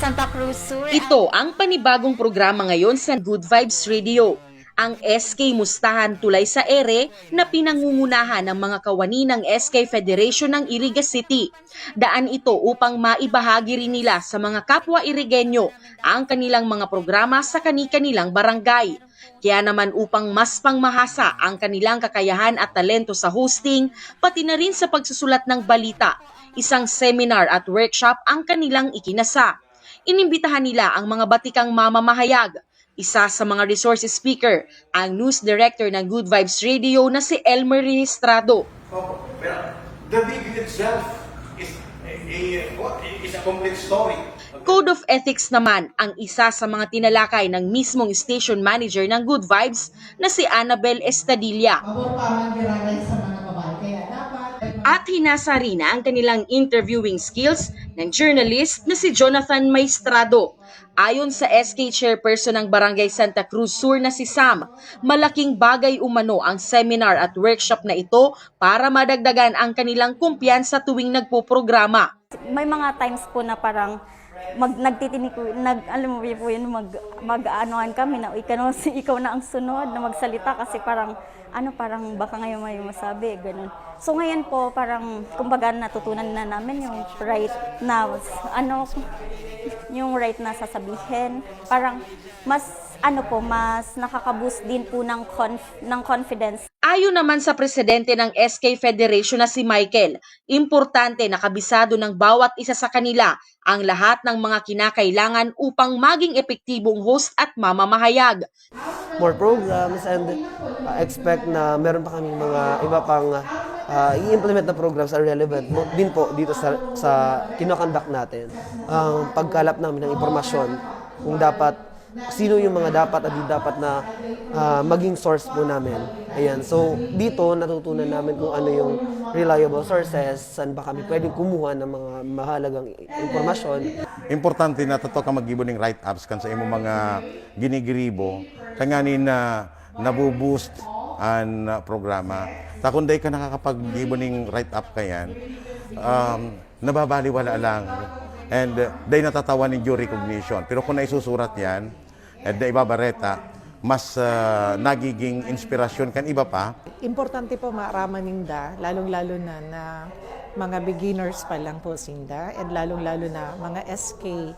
Santa Cruz Sur. Ito ang panibagong programa ngayon sa Good Vibes Radio, ang SK Mustahan Tulay sa Ere na pinangungunahan ng mga kawani ng SK Federation ng Iriga City. Daan ito upang maibahagi rin nila sa mga kapwa Irigenyo ang kanilang mga programa sa kani-kanilang barangay. Kaya naman upang mas pangmahasa ang kanilang kakayahan at talento sa hosting, pati na rin sa pagsusulat ng balita, isang seminar at workshop ang kanilang ikinasa. Inimbitahan nila ang mga batikang mamamahayag. Isa sa mga resources speaker, ang news director ng Good Vibes Radio na si Elmer Registrado. The video itself is a complete story. Code of Ethics naman ang isa sa mga tinalakay ng mismong station manager ng Good Vibes na si Annabel Estadilla. At hinasa rin ang kanilang interviewing skills ng journalist na si Jonathan Maestrado. Ayon sa SK Chairperson ng Barangay Santa Cruz Sur na si Sam, malaking bagay umano ang seminar at workshop na ito para madagdagan ang kanilang kumpiyansa tuwing nagpoprograma. May mga times po na parang alam mo po yun, mag-aanoan kami na ikaw na ang sunod na magsalita kasi parang baka ngayon may masabi, ganun. So ngayon po parang kumbaga natutunan na namin yung right na yung right na sasabihin. Parang mas nakaka-boost din po ng confidence. Ayon naman sa presidente ng SK Federation na si Michael, importante na kabisado ng bawat isa sa kanila ang lahat ng mga kinakailangan upang maging epektibong host at mamamahayag. More programs and expect na meron pa kaming mga iba pang i-implement na programs are relevant din po dito sa kinoconduct natin. Ang pagkalap namin ng impormasyon kung sino yung mga dapat at di dapat na maging source po namin. Ayan. So, dito natutunan namin kung ano yung reliable sources, saan ba kami pwedeng kumuha ng mga mahalagang impormasyon. Importante na totoo ka mag-gibo ng write-ups kan sa imong mga ginigiribo kanganin na nabuboost ang programa. Takunday ka nakakapag-gibo ng write-up kayan, nababaliwala lang. And day natatawa ng due recognition. Pero kung naisusurat yan, at ibabareta, mas nagiging inspirasyon kan iba pa. Importante po maaraman ninda, lalong-lalo na mga beginners pa lang po sinda, at lalong-lalo na mga SK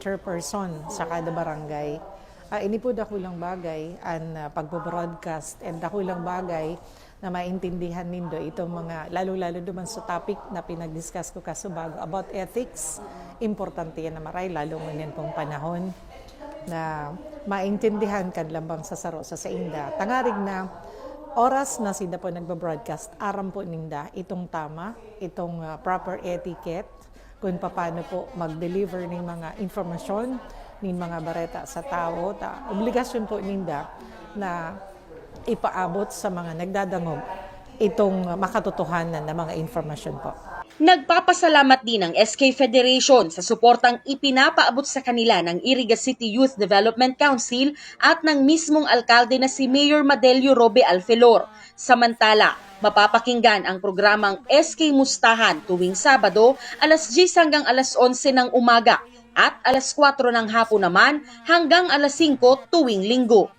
chairperson sa kada barangay. Ini po dakulang bagay ang pagbo-broadcast and dakulang bagay na maintindihan nindo itong mga lalong-lalo duman sa topic na pinag-discuss ko kasubago about ethics. Importante yan na maray, lalong ngayon pong panahon na maintindihan kan lambang sa saro sa inda. Tangarig na oras na sinda po nagba-broadcast, aram po ninda itong tama, itong proper etiquette, kung paano po mag-deliver ng mga informasyon, ng mga bareta sa tao. Obligasyon po ninda na ipaabot sa mga nagdadangog itong makatotohanan na mga informasyon po. Nagpapasalamat din ang SK Federation sa suportang ipinapaabot sa kanila ng Iriga City Youth Development Council at ng mismong alkalde na si Mayor Madelio Robe Alfelor. Samantala, mapapakinggan ang programang SK Mustahan tuwing Sabado, alas 10 hanggang alas 11 ng umaga at alas 4 ng hapon naman hanggang alas 5 tuwing Linggo.